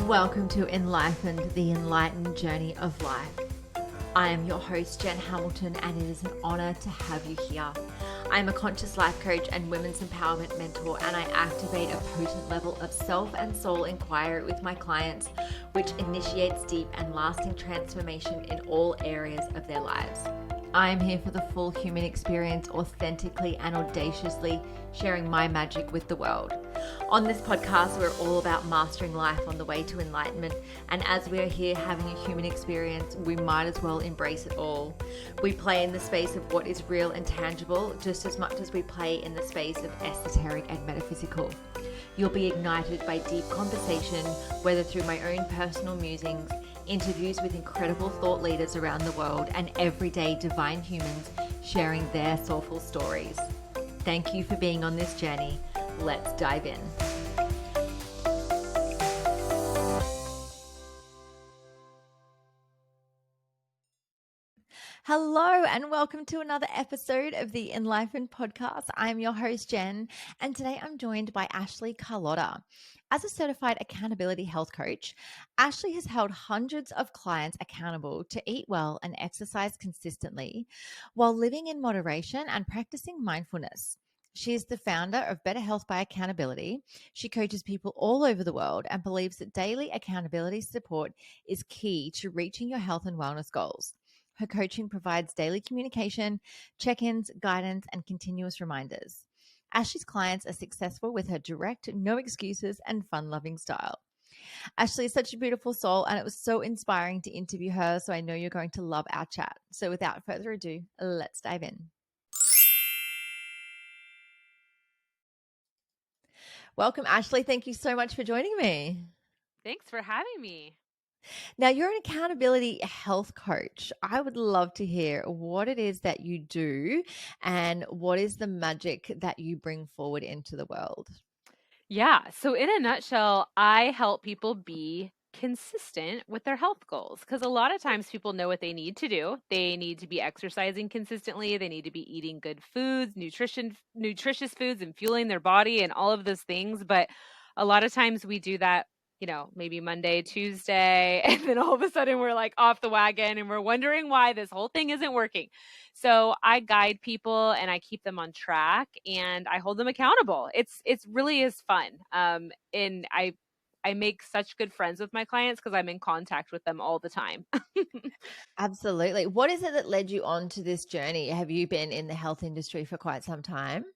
Welcome to Enlightened, the enlightened journey of life. I am your host, Jen Hamilton, and it is an honor to have you here. I am a conscious life coach and women's empowerment mentor, and I activate a potent level of self and soul inquiry with my clients, which initiates deep and lasting transformation in all areas of their lives. I am here for the full human experience, authentically and audaciously sharing my magic with the world. On this podcast, we're all about mastering life on the way to enlightenment. And as we are here having a human experience, we might as well embrace it all. We play in the space of what is real and tangible, just as much as we play in the space of esoteric and metaphysical. You'll be ignited by deep conversation, whether through my own personal musings, interviews with incredible thought leaders around the world, and everyday divine humans sharing their soulful stories. Thank you for being on this journey. Let's dive in. Hello and welcome to another episode of the Enlightened Podcast. I'm your host, Jen, and today I'm joined by Ashley Carlotta. As a certified accountability health coach, Ashley has held hundreds of clients accountable to eat well and exercise consistently while living in moderation and practicing mindfulness. She is the founder of Better Health by Accountability. She coaches people all over the world and believes that daily accountability support is key to reaching your health and wellness goals. Her coaching provides daily communication, check-ins, guidance, and continuous reminders. Ashley's clients are successful with her direct, no excuses, and fun-loving style. Ashley is such a beautiful soul, and it was so inspiring to interview her, so I know you're going to love our chat. So without further ado, let's dive in. Welcome, Ashley. Thank you so much for joining me. Thanks for having me. Now, you're an accountability health coach. I would love to hear what it is that you do and what is the magic that you bring forward into the world. Yeah. So, in a nutshell, I help people be consistent with their health goals because a lot of times people know what they need to do. They need to be exercising consistently. They need to be eating good foods, nutritious foods, and fueling their body and all of those things. But a lot of times we do that, maybe Monday, Tuesday, and then all of a sudden we're like off the wagon and we're wondering why this whole thing isn't working. So I guide people and I keep them on track and I hold them accountable. It's really is fun. And I make such good friends with my clients because I'm in contact with them all the time. Absolutely. What is it that led you on to this journey? Have you been in the health industry for quite some time?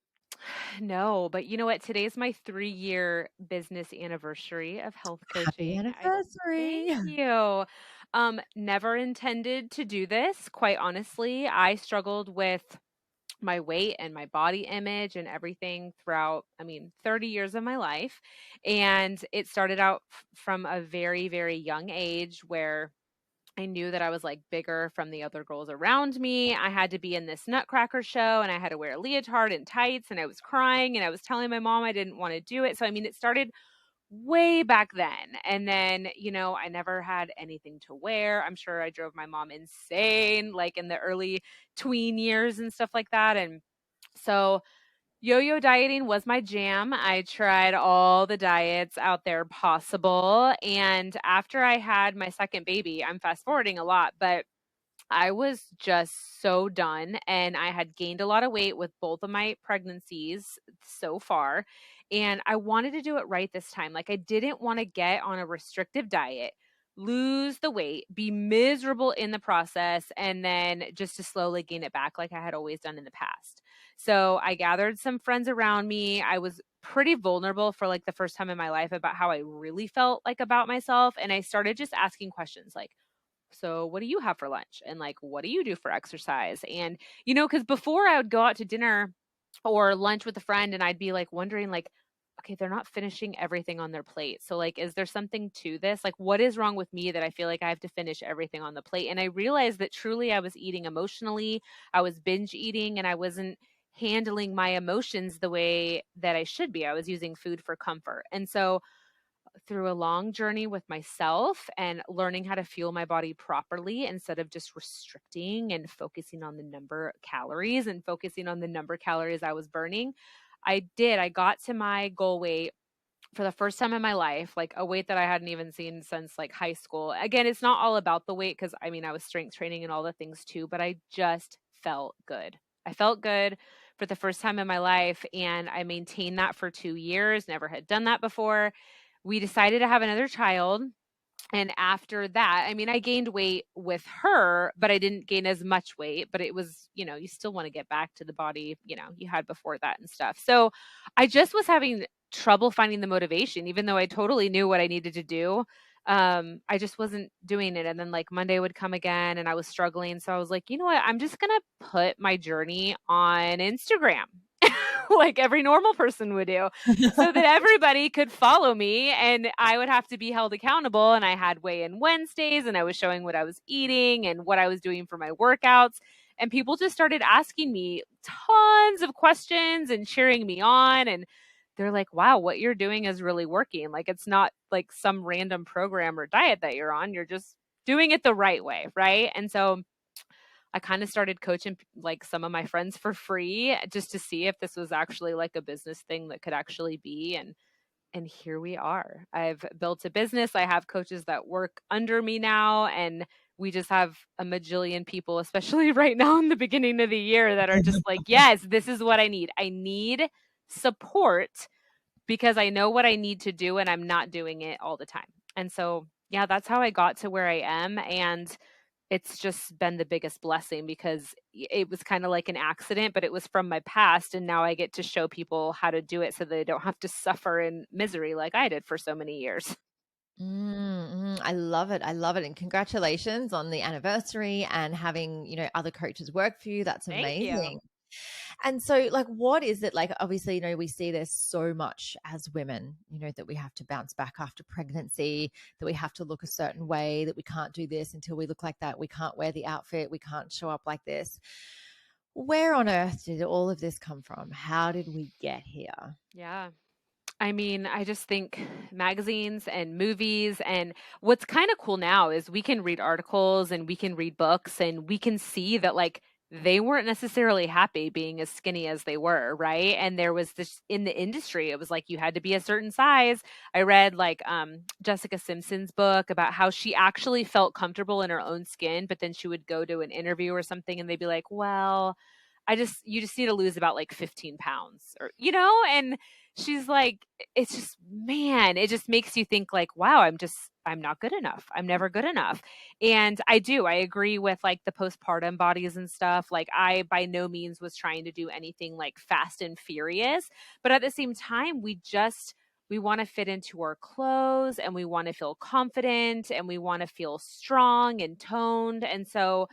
No, but you know what? Today's my 3-year business anniversary of health Happy coaching. anniversary. Thank you. Never intended to do this, quite honestly. I struggled with my weight and my body image and everything throughout, 30 years of my life. And it started out from a very, very young age where I knew that I was like bigger from the other girls around me. I had to be in this Nutcracker show and I had to wear a leotard and tights and I was crying and I was telling my mom I didn't want to do it. So, it started way back then. And then, I never had anything to wear. I'm sure I drove my mom insane, like in the early tween years and stuff like that. And so, yo-yo dieting was my jam. I tried all the diets out there possible. And after I had my second baby, I'm fast forwarding a lot, but I was just so done. And I had gained a lot of weight with both of my pregnancies so far. And I wanted to do it right this time. Like, I didn't want to get on a restrictive diet, lose the weight, be miserable in the process, and then just to slowly gain it back like I had always done in the past. So I gathered some friends around me. I was pretty vulnerable for like the first time in my life about how I really felt like about myself. And I started just asking questions like, so what do you have for lunch? And like, what do you do for exercise? And, because before I would go out to dinner or lunch with a friend and I'd be like wondering, like, okay, they're not finishing everything on their plate. So, like, is there something to this? Like, what is wrong with me that I feel like I have to finish everything on the plate? And I realized that truly I was eating emotionally, I was binge eating, and I wasn't handling my emotions the way that I should be. I was using food for comfort. And so, through a long journey with myself and learning how to fuel my body properly instead of just restricting and focusing on the number of calories and focusing on the number of calories I was burning. I got to my goal weight for the first time in my life, like a weight that I hadn't even seen since like high school. Again, it's not all about the weight because I mean, I was strength training and all the things too, but I just felt good. I felt good for the first time in my life, and I maintained that for 2 years, never had done that before. We decided to have another child. And after that, I mean, I gained weight with her, but I didn't gain as much weight. But it was, you still want to get back to the body, you had before that and stuff. So I just was having trouble finding the motivation, even though I totally knew what I needed to do. I just wasn't doing it. And then like Monday would come again and I was struggling. So I was like, you know what? I'm just going to put my journey on Instagram. Like every normal person would do, so that everybody could follow me and I would have to be held accountable. And I had weigh in Wednesdays and I was showing what I was eating and what I was doing for my workouts. And people just started asking me tons of questions and cheering me on. And they're like, wow, what you're doing is really working. Like, it's not like some random program or diet that you're on. You're just doing it the right way. Right. And so I kind of started coaching like some of my friends for free just to see if this was actually like a business thing that could actually be. And here we are. I've built a business. I have coaches that work under me now, and we just have a majillion people, especially right now in the beginning of the year, that are just like, yes, this is what I need. I need support because I know what I need to do and I'm not doing it all the time. And so, yeah, that's how I got to where I am. And it's just been the biggest blessing because it was kind of like an accident, but it was from my past. And now I get to show people how to do it so they don't have to suffer in misery like I did for so many years. I love it. I love it. And congratulations on the anniversary and having, other coaches work for you. That's Thank you. amazing. And so, like, what is it like? Obviously, we see there's so much as women, that we have to bounce back after pregnancy, that we have to look a certain way, that we can't do this until we look like that. We can't wear the outfit. We can't show up like this. Where on earth did all of this come from? How did we get here? Yeah. I mean, I just think magazines and movies, and what's kind of cool now is we can read articles and we can read books and we can see that like they weren't necessarily happy being as skinny as they were, right? And there was this in the industry, it was like you had to be a certain size. I read like Jessica Simpson's book about how she actually felt comfortable in her own skin, but then she would go to an interview or something and they'd be like, well, you just need to lose about like 15 pounds or, and she's like, it's just, man, it just makes you think like, wow, I'm not good enough. I'm never good enough. And I agree with like the postpartum bodies and stuff. Like I by no means was trying to do anything like fast and furious, but at the same time, we want to fit into our clothes and we want to feel confident and we want to feel strong and toned. And so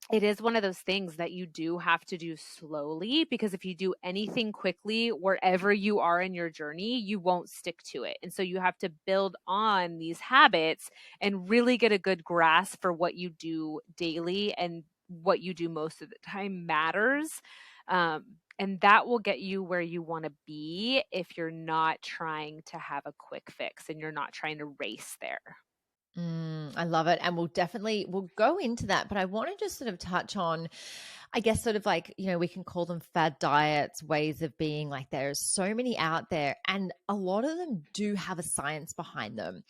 it is one of those things that you do have to do slowly because if you do anything quickly, wherever you are in your journey, you won't stick to it. And so you have to build on these habits and really get a good grasp for what you do daily and what you do most of the time matters. And that will get you where you want to be if you're not trying to have a quick fix and you're not trying to race there. I love it. And we'll go into that, but I want to just sort of touch on, I guess, sort of like, we can call them fad diets, ways of being. Like there's so many out there and a lot of them do have a science behind them.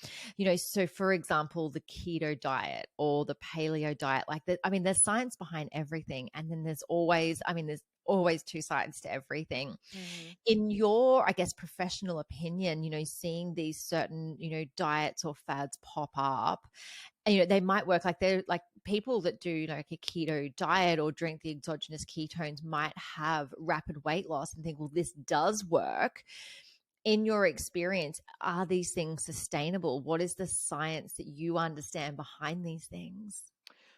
So for example, the keto diet or the paleo diet, like that, I mean, there's science behind everything. And then there's always two sides to everything. Mm-hmm. In your, I guess, professional opinion, seeing these certain, diets or fads pop up, and, they might work, like they're like people that do like a keto diet or drink the exogenous ketones might have rapid weight loss and think, well, this does work. In your experience, are these things sustainable? What is the science that you understand behind these things?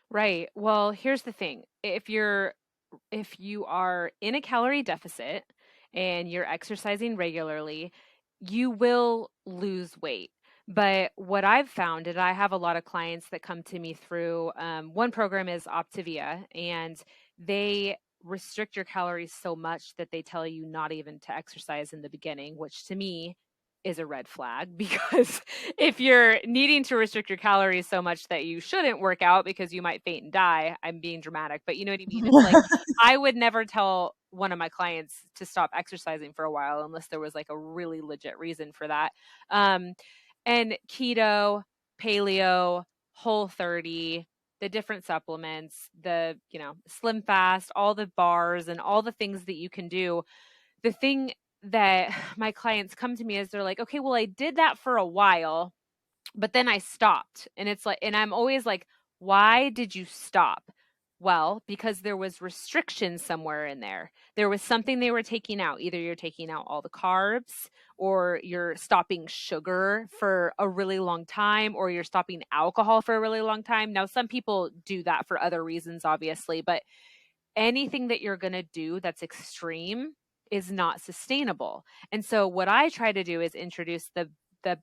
Right. Well, here's the thing. If you are in a calorie deficit and you're exercising regularly, you will lose weight. But what I've found, and I have a lot of clients that come to me through one program is Optavia, and they restrict your calories so much that they tell you not even to exercise in the beginning, which to me is a red flag because if you're needing to restrict your calories so much that you shouldn't work out because you might faint and die, I'm being dramatic, but you know what I mean? It's like I would never tell one of my clients to stop exercising for a while unless there was like a really legit reason for that. Um, and keto, paleo, whole 30, the different supplements, the, slim fast, all the bars and all the things that you can do. The thing that my clients come to me is they're like, okay, well, I did that for a while, but then I stopped. And it's like, and I'm always like, why did you stop? Well, because there was restrictions somewhere in there. There was something they were taking out. Either you're taking out all the carbs, or you're stopping sugar for a really long time, or you're stopping alcohol for a really long time. Now, some people do that for other reasons, obviously, but anything that you're going to do that's extreme is not sustainable. And so what I try to do is introduce the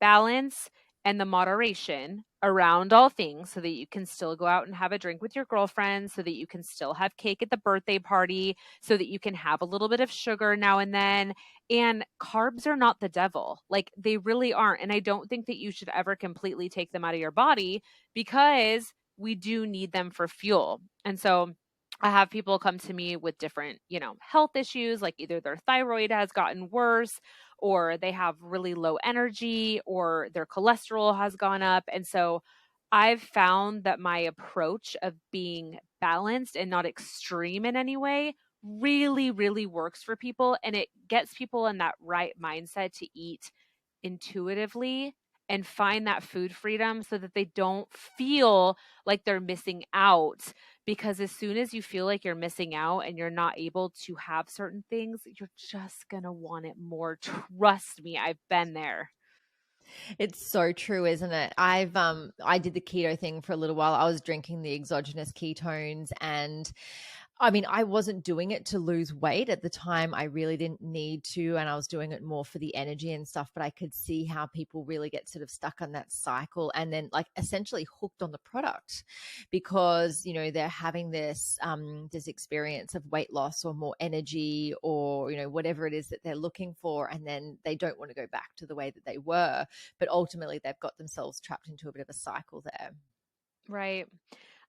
balance and the moderation around all things so that you can still go out and have a drink with your girlfriend, so that you can still have cake at the birthday party, so that you can have a little bit of sugar now and then. And carbs are not the devil. Like, they really aren't. And I don't think that you should ever completely take them out of your body, because we do need them for fuel. And so I have people come to me with different, health issues, like either their thyroid has gotten worse, or they have really low energy, or their cholesterol has gone up. And so I've found that my approach of being balanced and not extreme in any way really, really works for people. And it gets people in that right mindset to eat intuitively and find that food freedom so that they don't feel like they're missing out. Because as soon as you feel like you're missing out and you're not able to have certain things, you're just going to want it more. Trust me, I've been there. It's so true, isn't it? I did the keto thing for a little while. I was drinking the exogenous ketones, and I mean, I wasn't doing it to lose weight at the time. I really didn't need to, and I was doing it more for the energy and stuff, but I could see how people really get sort of stuck on that cycle and then like essentially hooked on the product because, they're having this experience of weight loss or more energy or, whatever it is that they're looking for, and then they don't want to go back to the way that they were, but ultimately they've got themselves trapped into a bit of a cycle there. Right.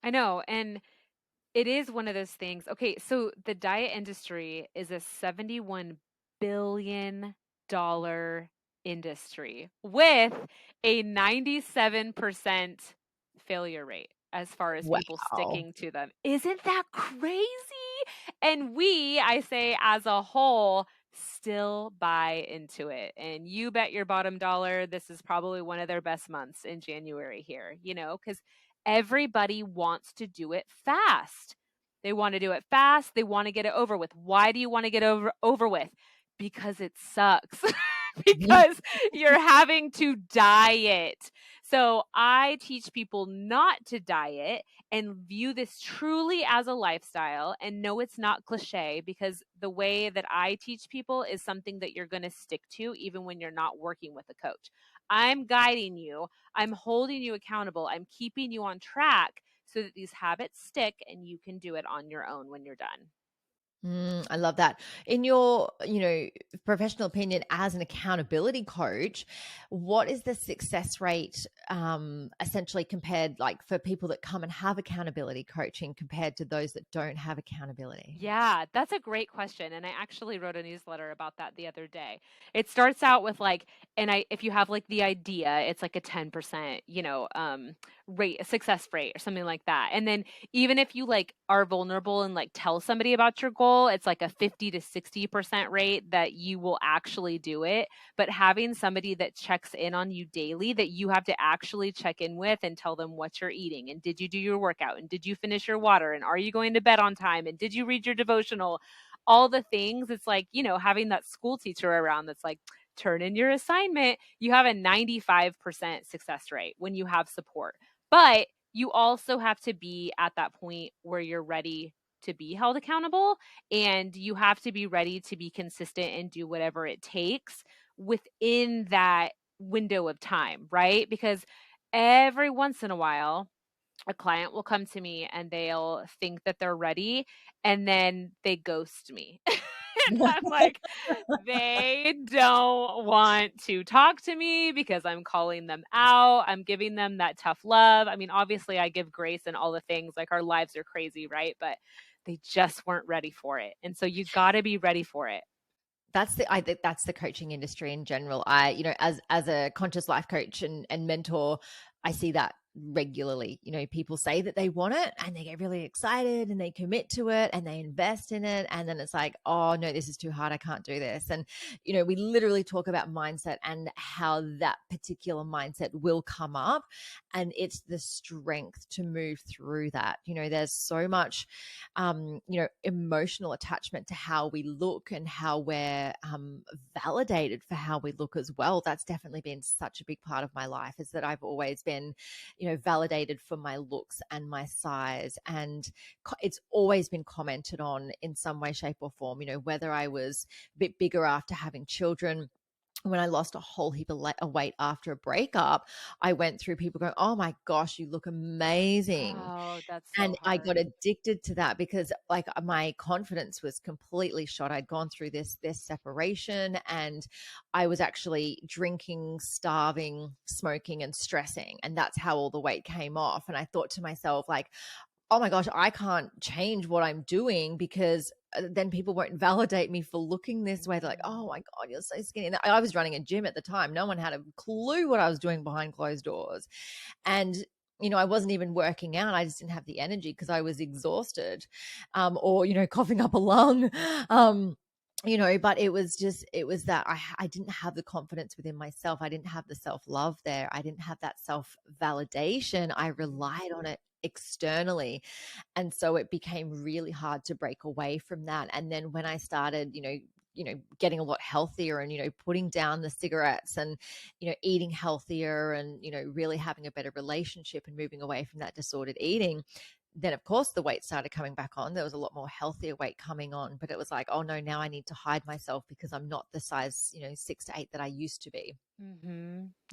I know. And it is one of those things. Okay, so the diet industry is a $71 billion industry with a 97% failure rate as far as people Wow. sticking to them. Isn't that crazy? And we, I say as a whole, still buy into it. And you bet your bottom dollar this is probably one of their best months in January here, because everybody wants to do it fast. They want to do it fast. They want to get it over with. Why do you want to get over with? Because it sucks. Because you're having to diet. So I teach people not to diet and view this truly as a lifestyle. And no, it's not cliche, because the way that I teach people is something that you're going to stick to even when you're not working with a coach. I'm guiding you, I'm holding you accountable, I'm keeping you on track so that these habits stick and you can do it on your own when you're done. I love that. In your, professional opinion as an accountability coach, what is the success rate essentially compared like for people that come and have accountability coaching compared to those that don't have accountability? Yeah, that's a great question. And I actually wrote a newsletter about that the other day. It starts out with like, if you have like the idea, it's like a 10%, rate, a success rate or something like that. And then even if you like are vulnerable and like tell somebody about your goal, it's like a 50 to 60% rate that you will actually do it. But having somebody that checks in on you daily, that you have to actually check in with and tell them what you're eating, and did you do your workout, and did you finish your water, and are you going to bed on time, and did you read your devotional, all the things. It's like, having that school teacher around that's like, turn in your assignment. You have a 95% success rate when you have support. But you also have to be at that point where you're ready to be held accountable, and you have to be ready to be consistent and do whatever it takes within that window of time, right? Because every once in a while, a client will come to me and they'll think that they're ready, and then they ghost me. And I'm like, they don't want to talk to me because I'm calling them out. I'm giving them that tough love. I mean, obviously, I give grace and all the things, like our lives are crazy, right? But They just weren't ready for it. And so you got to be ready for it. I think that's the coaching industry in general. As a conscious life coach and mentor, I see that regularly. People say that they want it and they get really excited and they commit to it and they invest in it, and then it's like, oh no, this is too hard, I can't do this. And we literally talk about mindset and how that particular mindset will come up, and it's the strength to move through that. There's so much emotional attachment to how we look and how we're validated for how we look as well. That's definitely been such a big part of my life, is that I've always been, validated for my looks and my size. And it's always been commented on in some way, shape, or form, whether I was a bit bigger after having children. When I lost a whole heap of weight after a breakup, I went through people going, oh my gosh, you look amazing. Oh, that's so And I hard. got addicted to that because like my confidence was completely shot. I'd gone through this separation, and I was actually drinking, starving, smoking, and stressing. And that's how all the weight came off. And I thought to myself, like, oh my gosh, I can't change what I'm doing, because then people won't validate me for looking this way. They're like, oh Mhm. my God, you're so skinny. And I was running a gym at the time. No one had a clue what I was doing behind closed doors. And I wasn't even working out. I just didn't have the energy because I was exhausted, or coughing up a lung. But it was that I didn't have the confidence within myself. I didn't have the self-love there. I didn't have that self-validation. I relied on it externally. And so it became really hard to break away from that. And then when I started, getting a lot healthier and, putting down the cigarettes and, eating healthier and, really having a better relationship and moving away from that disordered eating, then of course the weight started coming back on. There was a lot more healthier weight coming on, but it was like, oh no, now I need to hide myself because I'm not the size, 6 to 8 that I used to be.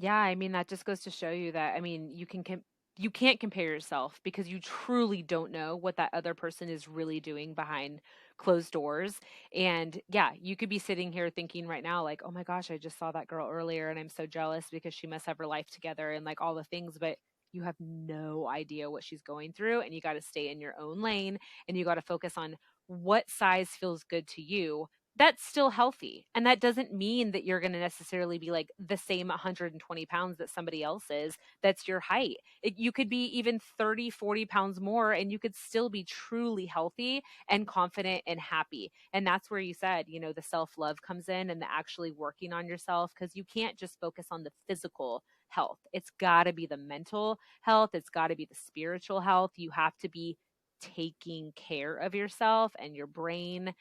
Yeah, I mean, that just goes to show you that, I mean, you can't compare yourself because you truly don't know what that other person is really doing behind closed doors. And yeah, you could be sitting here thinking right now, like, oh my gosh, I just saw that girl earlier and I'm so jealous because she must have her life together and like all the things, but you have no idea what she's going through. And you got to stay in your own lane and you got to focus on what size feels good to you. That's still healthy. And that doesn't mean that you're going to necessarily be like the same 120 pounds that somebody else is. That's your height. You could be even 30, 40 pounds more, and you could still be truly healthy and confident and happy. And that's where you said, the self love comes in and the actually working on yourself, because you can't just focus on the physical health. It's got to be the mental health, it's got to be the spiritual health. You have to be taking care of yourself and your brain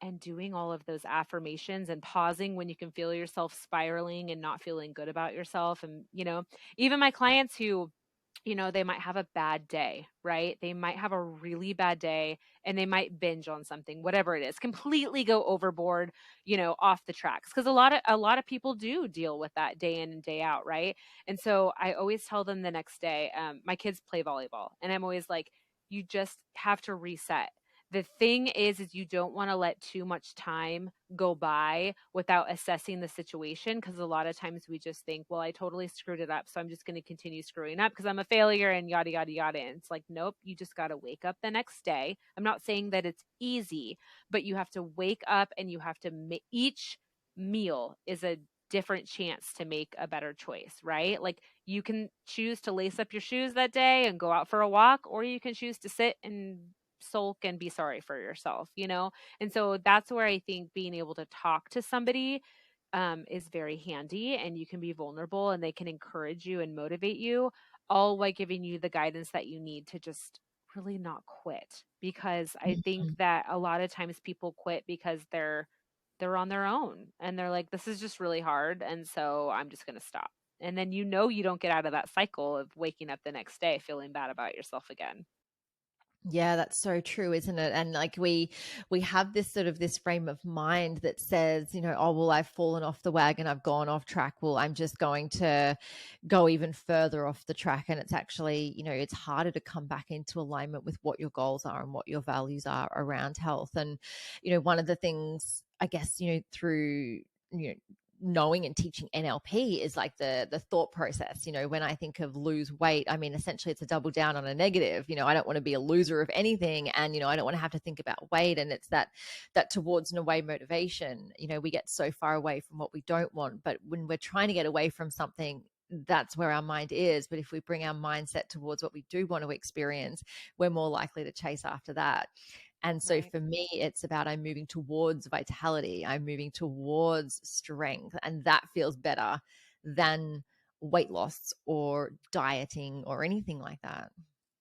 and doing all of those affirmations and pausing when you can feel yourself spiraling and not feeling good about yourself. And, even my clients who, they might have a bad day, right? They might have a really bad day and they might binge on something, whatever it is, completely go overboard, off the tracks. Cause a lot of people do deal with that day in and day out, right? And so I always tell them the next day, my kids play volleyball and I'm always like, you just have to reset. The thing is you don't want to let too much time go by without assessing the situation, because a lot of times we just think, well, I totally screwed it up, so I'm just going to continue screwing up because I'm a failure and yada yada yada. And it's like, nope, you just got to wake up the next day. I'm not saying that it's easy, but you have to wake up and you have to each meal is a different chance to make a better choice, right? Like you can choose to lace up your shoes that day and go out for a walk, or you can choose to sit and sulk and be sorry for yourself. And so that's where I think being able to talk to somebody is very handy, and you can be vulnerable and they can encourage you and motivate you, all while giving you the guidance that you need to just really not quit. Because I think Mhm. that a lot of times people quit because they're on their own and they're like, this is just really hard. And so I'm just going to stop. And then you don't get out of that cycle of waking up the next day feeling bad about yourself again. Yeah, that's so true, isn't it? And like we have this frame of mind that says, oh well, I've fallen off the wagon, I've gone off track. Well, I'm just going to go even further off the track. And it's actually, it's harder to come back into alignment with what your goals are and what your values are around health. And, one of the things I guess, through, knowing and teaching NLP is like the thought process. When I think of lose weight, I mean, essentially it's a double down on a negative. I don't want to be a loser of anything, and I don't want to have to think about weight. And it's that towards and away motivation. We get so far away from what we don't want, but when we're trying to get away from something, that's where our mind is. But if we bring our mindset towards what we do want to experience, we're more likely to chase after that. And so Right. for me, it's about I'm moving towards vitality, I'm moving towards strength, and that feels better than weight loss or dieting or anything like that.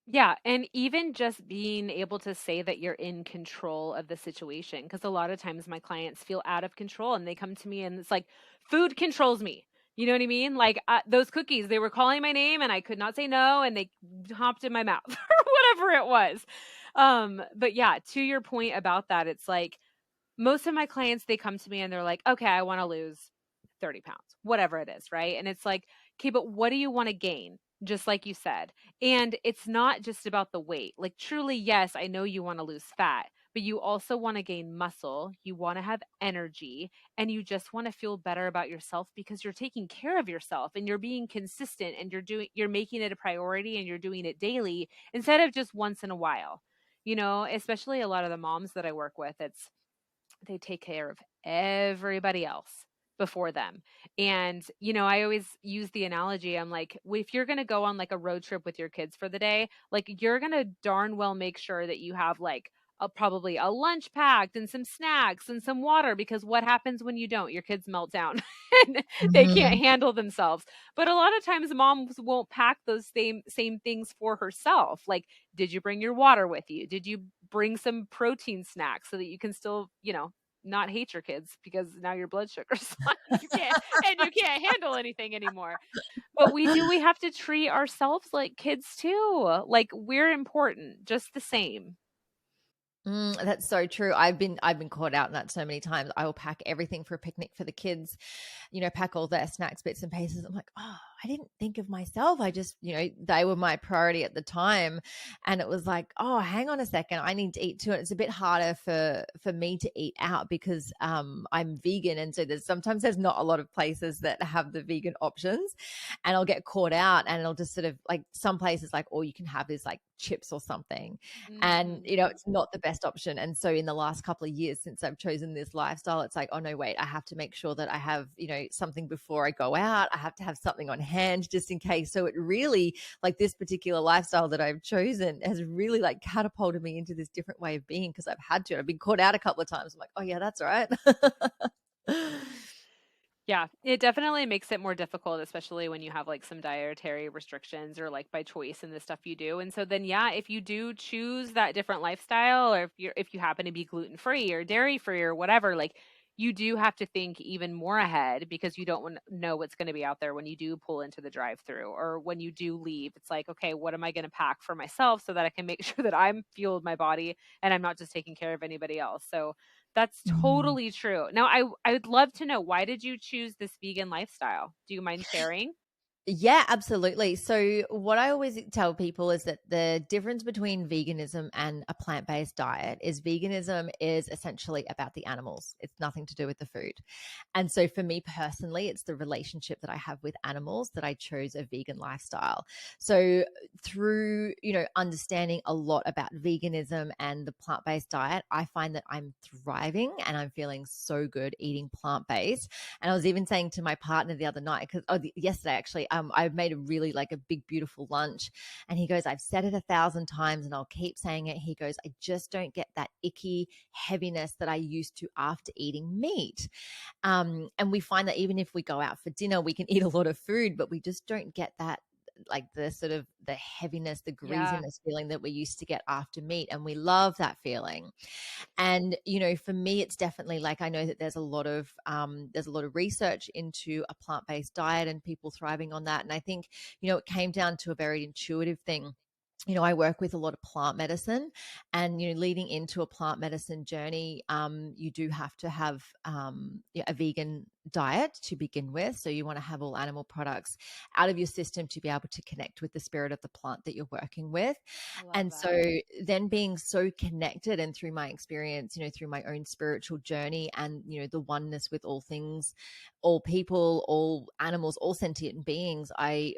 Yeah, and even just being able to say that you're in control of the situation, because a lot of times my clients feel out of control and they come to me and it's like, food controls me. You know what I mean? Like those cookies, they were calling my name and I could not say no, and they hopped in my mouth or whatever it was. But yeah, to your point about that, it's like most of my clients, they come to me and they're like, okay, I want to lose 30 pounds, whatever it is, right? And it's like, okay, but what do you want to gain? Just like you said. And it's not just about the weight. Like, truly, yes, I know you want to lose fat, but you also want to gain muscle. You want to have energy, and you just want to feel better about yourself because you're taking care of yourself and you're being consistent and you're making it a priority and you're doing it daily instead of just once in a while. Especially a lot of the moms that I work with, they take care of everybody else before them. And, I always use the analogy. I'm like, if you're going to go on like a road trip with your kids for the day, like you're going to darn well make sure that you have like probably a lunch packed and some snacks and some water, because what happens when you don't? Your kids melt down and they can't Mhm. handle themselves. But a lot of times moms won't pack those same things for herself. Like, did you bring your water with you? Did you bring some protein snacks so that you can still, not hate your kids because now your blood sugar's like you can't handle anything anymore. But we have to treat ourselves like kids too. Like we're important just the same. That's so true. I've been caught out in that so many times. I will pack everything for a picnic for the kids, pack all their snacks, bits and pieces. I'm like, oh, I didn't think of myself. I just, they were my priority at the time. And it was like, oh, hang on a second. I need to eat too. And it's a bit harder for me to eat out because I'm vegan. And so sometimes there's not a lot of places that have the vegan options. And I'll get caught out and it'll just sort of like some places like all you can have is like chips or something. And, Mhm. it's not the best option. And so in the last couple of years since I've chosen this lifestyle, it's like, oh no, wait, I have to make sure that I have, something before I go out. I have to have something on hand just in case. So it really, like this particular lifestyle that I've chosen has really like catapulted me into this different way of being because I've had to. I've been caught out a couple of times. I'm like, oh yeah, that's right. Yeah, it definitely makes it more difficult, especially when you have like some dietary restrictions or like by choice in the stuff you do. And so then yeah, if you do choose that different lifestyle, or if you happen to be gluten free or dairy free or whatever, like you do have to think even more ahead because you don't know what's going to be out there when you do pull into the drive through or when you do leave. It's like, okay, what am I going to pack for myself so that I can make sure that I'm fueled my body and I'm not just taking care of anybody else. So that's Mm. totally true. Now, I would love to know, why did you choose this vegan lifestyle? Do you mind sharing? Yeah, absolutely. So, what I always tell people is that the difference between veganism and a plant based diet is veganism is essentially about the animals, it's nothing to do with the food. And so, for me personally, it's the relationship that I have with animals that I chose a vegan lifestyle. So, through, understanding a lot about veganism and the plant based diet, I find that I'm thriving and I'm feeling so good eating plant based. And I was even saying to my partner the other night, because yesterday actually, I made a really like a big beautiful lunch, and he goes, "I've said it 1,000 times, and I'll keep saying it." He goes, "I just don't get that icky heaviness that I used to after eating meat." And we find that even if we go out for dinner, we can eat a lot of food, but we just don't get that like the sort of the heaviness, the Yeah. greasiness feeling that we used to get after meat, and we love that feeling. And for me it's definitely like I know that there's a lot of research into a plant-based diet and people thriving on that. And I think it came down to a very intuitive thing. I work with a lot of plant medicine, and leading into a plant medicine journey, you do have to have a vegan diet to begin with. So you want to have all animal products out of your system to be able to connect with the spirit of the plant that you're working with. I love And that. so then being so connected, and through my experience, through my own spiritual journey, and, the oneness with all things, all people, all animals, all sentient beings, I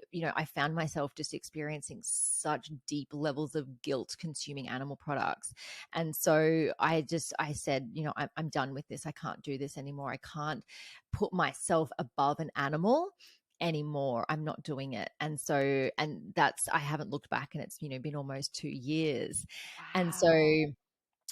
found myself just experiencing such deep levels of guilt consuming animal products. And so I said, I'm done with this. I can't do this anymore. I can't put myself above an animal anymore. I'm not doing it. And so, and that's, I haven't looked back, and it's, been almost 2 years. And so, Wow.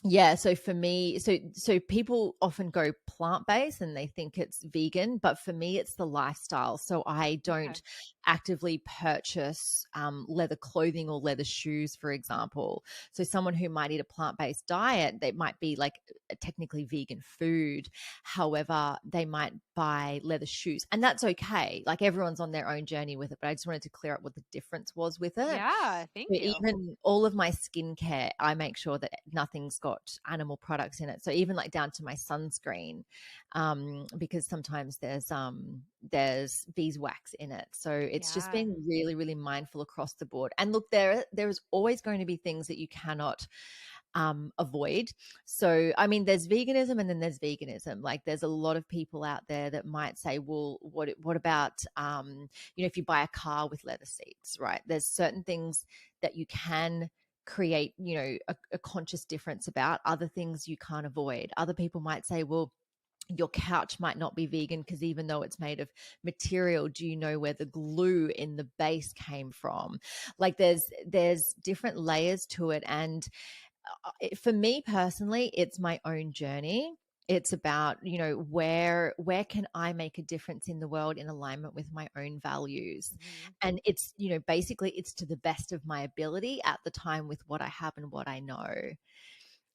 yeah, so for me, so people often go plant-based and they think it's vegan, but for me it's the lifestyle. So I Okay. don't actively purchase leather clothing or leather shoes, for example. So someone who might eat a plant-based diet, they might be like technically vegan food. However, they might buy leather shoes, and that's okay. Like, everyone's on their own journey with it, but I just wanted to clear up what the difference was with it. Yeah, thank So you. even all of my skincare, I make sure that nothing's got animal products in it. So even like down to my sunscreen, because sometimes there's beeswax in it. So it's just Yeah. being really, really mindful across the board. And look, there is always going to be things that you cannot avoid. So, I mean, there's veganism and then there's veganism. Like, there's a lot of people out there that might say, well, what about, if you buy a car with leather seats, right? There's certain things that you can create, a conscious difference about. Other things you can't avoid. Other people might say, well, your couch might not be vegan because even though it's made of material, do you know where the glue in the base came from? Like, there's different layers to it. And for me personally, it's my own journey. It's about, where can I make a difference in the world in alignment with my own values? Hmm. And it's, basically it's to the best of my ability at the time with what I have and what I know.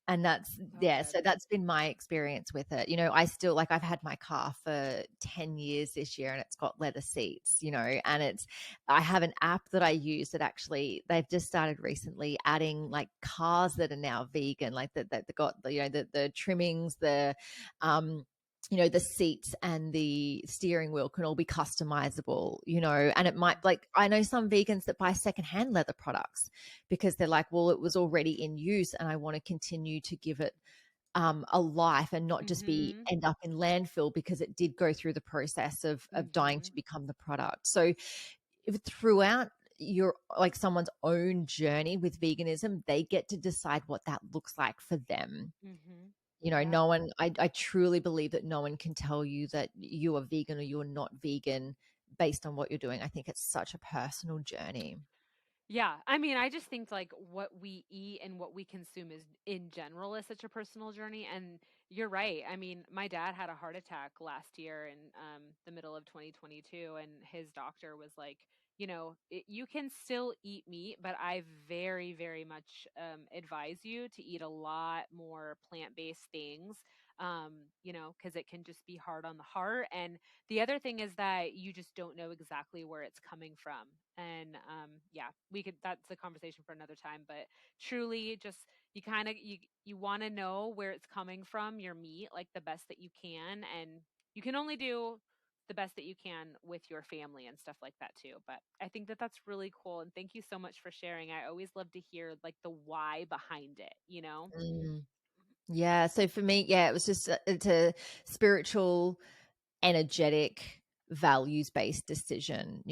And that's, So yeah, good. so that's been my experience with it. I still, like, I've had my car for 10 years this year, and it's got leather seats, and I have an app that I use that actually, they've just started recently adding like cars that are now vegan, like that got the, the trimmings, um, the seats and the steering wheel can all be customizable, and it might, like, I know some vegans that buy secondhand leather products because they're like, well, it was already in use and I want to continue to give it a life and not just be Hmm. end up in landfill because it did go through the process of dying to Hmm. become the product. So if throughout your, like, someone's own journey with veganism, they get to decide what that looks like for them. Hmm. No Yeah. one, I truly believe that no one can tell you that you are vegan or you're not vegan based on what you're doing. I think it's such a personal journey. Yeah, I mean, I just think like what we eat and what we consume is in general is such a personal journey. And you're right. I mean, my dad had a heart attack last year in the middle of 2022, and his doctor was like, you can still eat meat, but I very, very much advise you to eat a lot more plant-based things. Because it can just be hard on the heart. And the other thing is that you just don't know exactly where it's coming from. And yeah, that's a conversation for another time, but truly just you want to know where it's coming from, your meat, like the best that you can, and you can only do the best that you can with your family and stuff like that too. But I think that that's really cool, and thank you so much for sharing. I always love to hear like the why behind it. Mm. Yeah. So for me, yeah, it was just it's a spiritual, energetic, values based decision.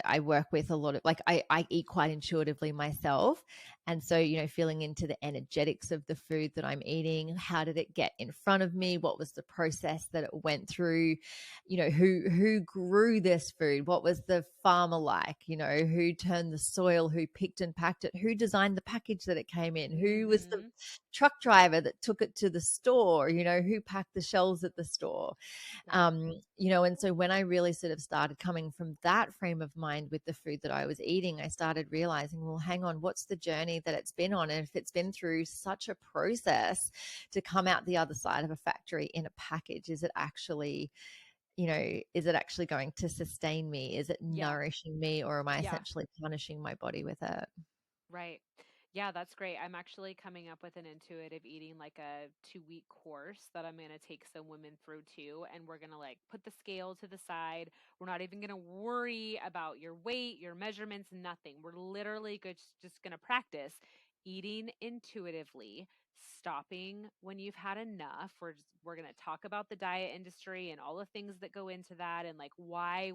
I work with a lot of, like, I eat quite intuitively myself. And so, feeling into the energetics of the food that I'm eating, how did it get in front of me? What was the process that it went through? Who grew this food? What was the farmer like? Who turned the soil, who picked and packed it, who designed the package that it came in, who was the Mhm. truck driver that took it to the store, who packed the shelves at the store. Yep. And so when I really sort of started coming from that frame of mind with the food that I was eating, I started realizing, well, hang on, what's the journey that it's been on? And if it's been through such a process to come out the other side of a factory in a package, is it actually going to sustain me? Is it Yeah. nourishing me, or am I Yeah. essentially punishing my body with it? Right. Yeah, that's great. I'm actually coming up with an intuitive eating, like a 2-week course that I'm going to take some women through too. And we're going to like put the scale to the side. We're not even going to worry about your weight, your measurements, nothing. We're literally just going to practice eating intuitively, stopping when you've had enough. We're going to talk about the diet industry and all the things that go into that and like why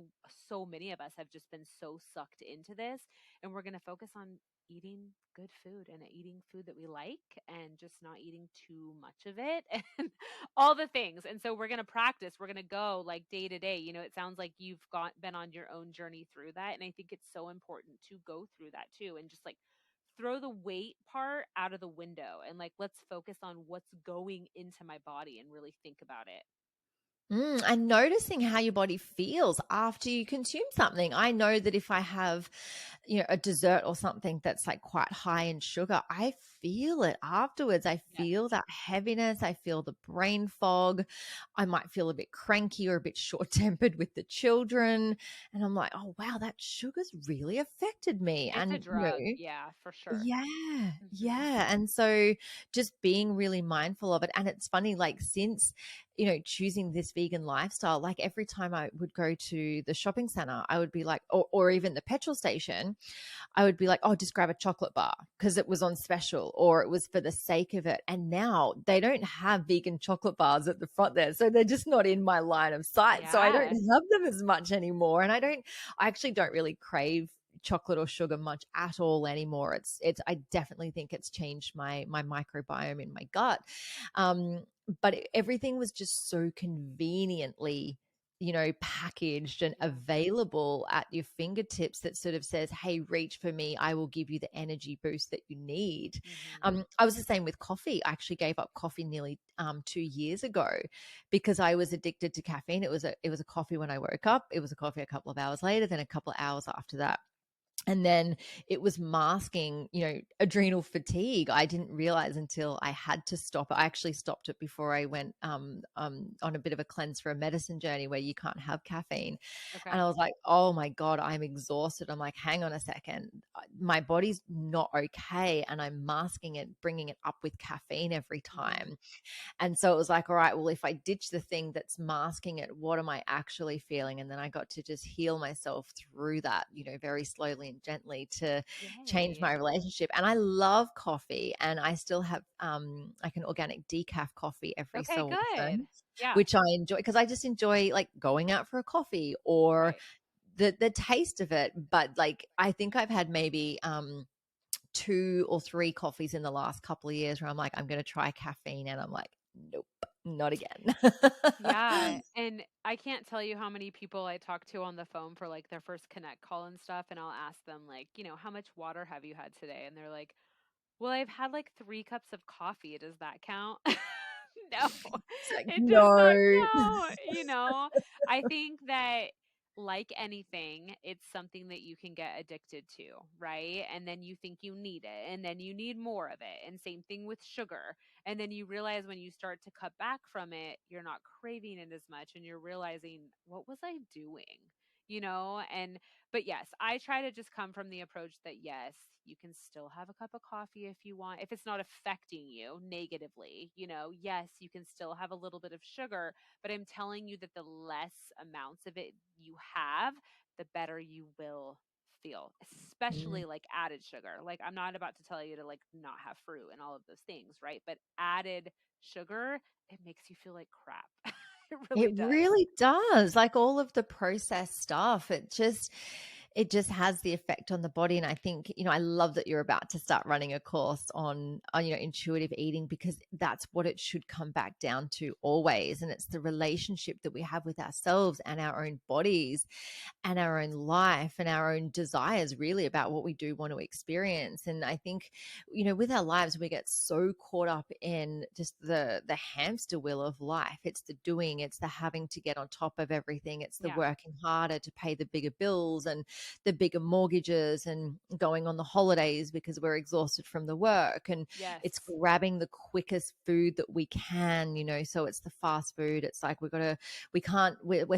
so many of us have just been so sucked into this. And we're going to focus on eating good food and eating food that we like and just not eating too much of it and all the things. And so we're going to practice. We're going to go like day to day. You know, it sounds like you've been on your own journey through that. And I think it's so important to go through that too and just like throw the weight part out of the window and like let's focus on what's going into my body and really think about it. And noticing how your body feels after you consume something. I know that if I have, a dessert or something that's like quite high in sugar, I feel it afterwards. I Yes. feel that heaviness. I feel the brain fog. I might feel a bit cranky or a bit short tempered with the children. And I'm like, oh, wow, that sugar's really affected me. It's a And, drug. Yeah, for sure. yeah, Hmm. yeah. And so just being really mindful of it. And it's funny, like since, choosing this vegan lifestyle, like every time I would go to the shopping center, I would be like, or even the petrol station, I would be like, oh, just grab a chocolate bar because it was on special or it was for the sake of it. And now they don't have vegan chocolate bars at the front there. So they're just not in my line of sight. So I don't Yeah. have them as much anymore. And I actually don't really crave chocolate or sugar much at all anymore. I definitely think it's changed my microbiome in my gut. But everything was just so conveniently, packaged and Yeah. available at your fingertips that sort of says, hey, reach for me. I will give you the energy boost that you need. Hmm. I was the same with coffee. I actually gave up coffee nearly 2 years ago because I was addicted to caffeine. It was a coffee when I woke up. It was a coffee a couple of hours later, then a couple of hours after that. And then it was masking, adrenal fatigue. I didn't realize until I had to stop. I actually stopped it before I went on a bit of a cleanse for a medicine journey where you can't have caffeine. And Okay. I was like, oh my God, I'm exhausted. I'm like, hang on a second. My body's not okay. And I'm masking it, bringing it up with caffeine every Hmm. time. And so it was like, all right, well, if I ditch the thing that's masking it, what am I actually feeling? And then I got to just heal myself through that, very slowly and gently to change Yay. my relationship. And I love coffee and I still have like an organic decaf coffee every Okay, so good. often, Yeah, which I enjoy because I just enjoy like going out for a coffee or right. the taste of it. But like I think I've had maybe 2 or 3 coffees in the last couple of years where I'm like, I'm going to try caffeine. And I'm like, nope, not again. Yeah, and I can't tell you how many people I talk to on the phone for like their first connect call and stuff, and I'll ask them like, how much water have you had today? And they're like, well, I've had like 3 cups of coffee. Does that count? No, It's like, it does not no. count. I think that like anything, it's something that you can get addicted to, right? And then you think you need it, and then you need more of it. And same thing with sugar. And then you realize when you start to cut back from it, you're not craving it as much, and you're realizing, what was I doing? And but yes, I try to just come from the approach that yes, you can still have a cup of coffee if you want, if it's not affecting you negatively. Yes, you can still have a little bit of sugar, but I'm telling you that the less amounts of it you have, the better you will feel, Mm. especially like added sugar. Like, I'm not about to tell you to like not have fruit and all of those things, right? But added sugar, it makes you feel like crap. It really It does. really does. Like all of the processed stuff, it just has the effect on the body. And I think, I love that you're about to start running a course on intuitive eating because that's what it should come back down to always. And it's the relationship that we have with ourselves and our own bodies and our own life and our own desires really about what we do want to experience. And I think, with our lives, we get so caught up in just the hamster wheel of life. It's the doing, it's the having to get on top of everything, it's the Yeah. working harder to pay the bigger bills and the bigger mortgages and going on the holidays because we're exhausted from the work. And it's Yes. grabbing the quickest food that we can, so it's the fast food. It's like we're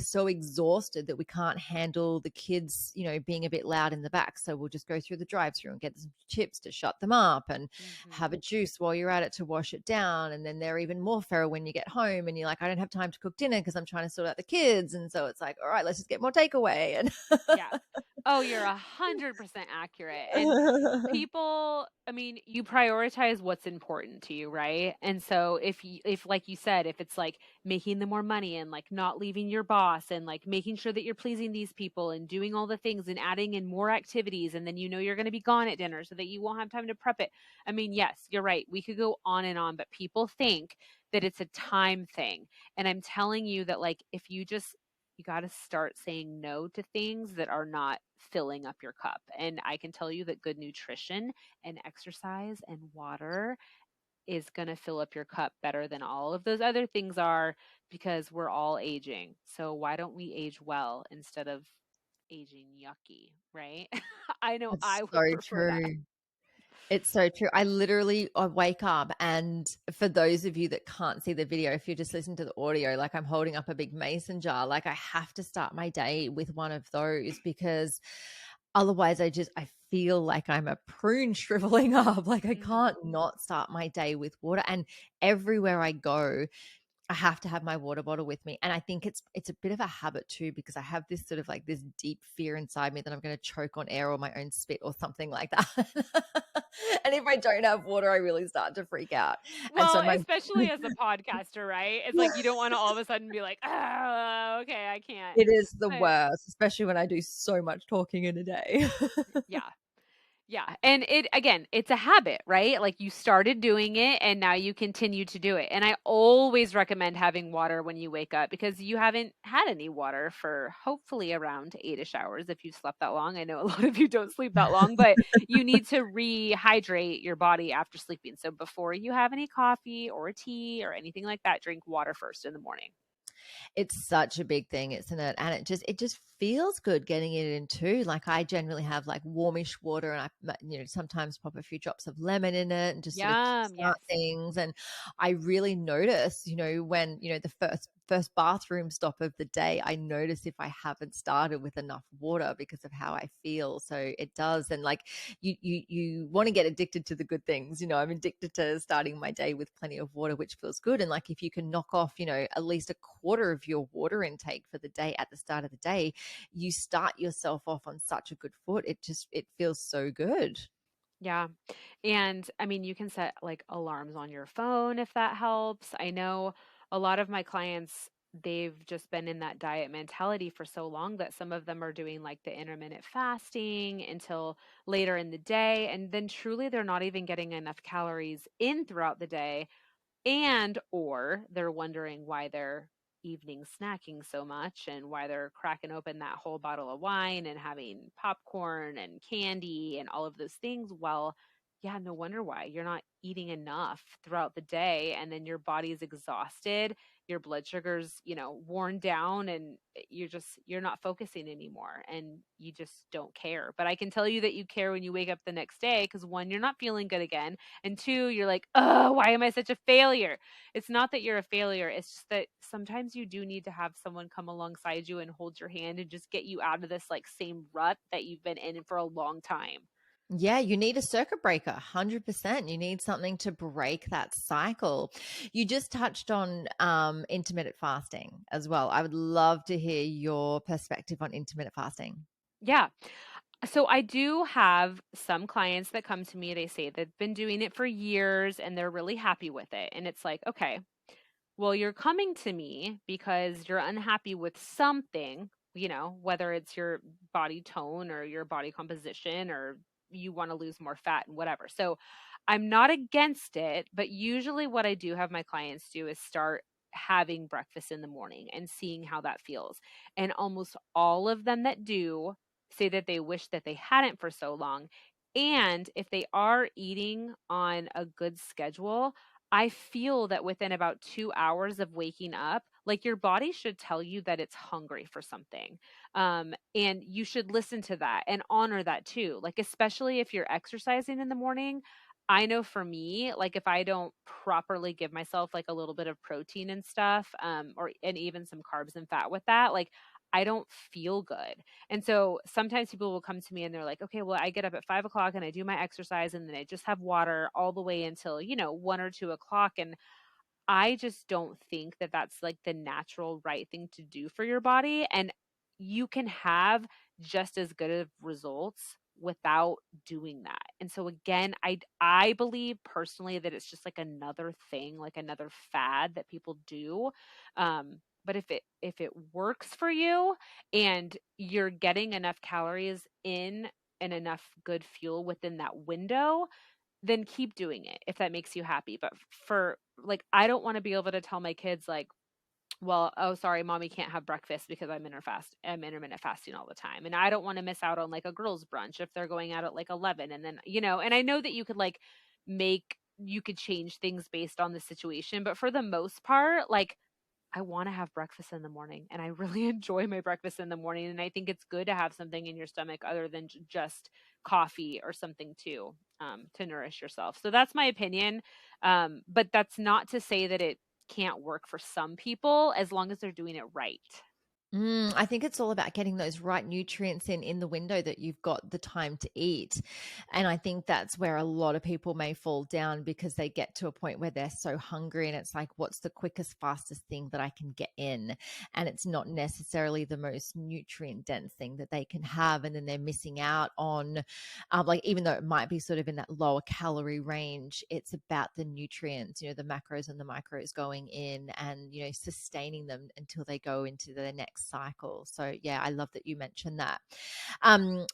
so exhausted that we can't handle the kids, being a bit loud in the back. So we'll just go through the drive through and get some chips to shut them up and have a Mhm. juice while you're at it to wash it down. And then they're even more feral when you get home and you're like, I don't have time to cook dinner because I'm trying to sort out the kids. And so it's like, all right, let's just get more takeaway. And Yeah. Oh, you're 100% accurate. And people, I mean, you prioritize what's important to you, right? And so if like you said, if it's like making the more money and like not leaving your boss and like making sure that you're pleasing these people and doing all the things and adding in more activities, and then you're going to be gone at dinner so that you won't have time to prep it. I mean, yes, you're right. We could go on, but people think that it's a time thing. And I'm telling you that like if you got to start saying no to things that are not filling up your cup. And I can tell you that good nutrition and exercise and water is going to fill up your cup better than all of those other things are, because we're all aging. So why don't we age well instead of aging yucky, right? I know it's I so would prefer that. true. It's so true. I wake up, and for those of you that can't see the video, if you just listen to the audio, like I'm holding up a big mason jar, like I have to start my day with one of those because otherwise I feel like I'm a prune shriveling up. Like I Mhm. can't not start my day with water. And everywhere I go, I have to have my water bottle with me. And I think it's a bit of a habit too, because I have this sort of like this deep fear inside me that I'm going to choke on air or my own spit or something like that. And if I don't have water, I really start to freak out. And so Well, my especially as a podcaster, right? It's like you don't want to all of a sudden be like, "Oh, okay, I can't." it is the But worst, especially when I do so much talking in a day. yeah. Yeah, and it's a habit, right? Like you started doing it and now you continue to do it. And I always recommend having water when you wake up because you haven't had any water for hopefully around 8ish hours if you've slept that long. I know a lot of you don't sleep that long, but you need to rehydrate your body after sleeping. So before you have any coffee or tea or anything like that, drink water first in the morning. It's such a big thing, isn't it? And it just feels good getting it in too. Like I generally have like warmish water, and I sometimes pop a few drops of lemon in it and just sort of Yum, kickstart yes. things. And I really notice, when the first bathroom stop of the day, I notice if I haven't started with enough water because of how I feel. So it does. And like you want to get addicted to the good things. I'm addicted to starting my day with plenty of water, which feels good. And like if you can knock off, at least a quarter of your water intake for the day at the start of the day, you start yourself off on such a good foot. It feels so good. Yeah. And I mean, you can set like alarms on your phone if that helps. I know a lot of my clients, they've just been in that diet mentality for so long that some of them are doing like the intermittent fasting until later in the day. And then truly, they're not even getting enough calories in throughout the day, and or they're wondering why they're evening snacking so much and why they're cracking open that whole bottle of wine and having popcorn and candy and all of those things. Well, yeah, no wonder why you're not eating enough throughout the day, and then your body is exhausted, your blood sugar's worn down, and you're not focusing anymore and you just don't care. But I can tell you that you care when you wake up the next day, because one, you're not feeling good again, and two, you're like, oh, why am I such a failure? It's not that you're a failure. It's just that sometimes you do need to have someone come alongside you and hold your hand and just get you out of this like same rut that you've been in for a long time. Yeah, you need a circuit breaker, 100%. You need something to break that cycle. You just touched on intermittent fasting as well. I would love to hear your perspective on intermittent fasting. Yeah. So I do have some clients that come to me, they say they've been doing it for years and they're really happy with it. And it's like, okay, well, you're coming to me because you're unhappy with something, whether it's your body tone or your body composition, or you want to lose more fat and whatever. So I'm not against it, but usually what I do have my clients do is start having breakfast in the morning and seeing how that feels. And almost all of them that do say that they wish that they hadn't for so long. And if they are eating on a good schedule, I feel that within about 2 hours of waking up, like your body should tell you that it's hungry for something. And you should listen to that and honor that too. Like, especially if you're exercising in the morning. I know for me, like if I don't properly give myself like a little bit of protein and stuff, or and even some carbs and fat with that, like I don't feel good. And so sometimes people will come to me and they're like, okay, well, I get up at 5 o'clock and I do my exercise and then I just have water all the way until, 1 or 2 o'clock. And I just don't think that that's like the natural right thing to do for your body. And you can have just as good of results without doing that. And so again, I believe personally that it's just like another thing, like another fad that people do. But if it works for you and you're getting enough calories in and enough good fuel within that window, then keep doing it if that makes you happy. But for like, I don't want to be able to tell my kids like, well, oh, sorry, mommy can't have breakfast because I'm intermittent fasting all the time. And I don't want to miss out on like a girls' brunch if they're going out at like 11. And then, and I know that you could like you could change things based on the situation. But for the most part, like, I want to have breakfast in the morning and I really enjoy my breakfast in the morning. And I think it's good to have something in your stomach other than just coffee or something too, to nourish yourself. So that's my opinion. But that's not to say that it can't work for some people as long as they're doing it right. I think it's all about getting those right nutrients in the window that you've got the time to eat. And I think that's where a lot of people may fall down because they get to a point where they're so hungry and it's like, what's the quickest, fastest thing that I can get in? And it's not necessarily the most nutrient dense thing that they can have. And then they're missing out on, like, even though it might be sort of in that lower calorie range, it's about the nutrients, the macros and the micros going in and, sustaining them until they go into the next cycle. So yeah, I love that you mentioned that.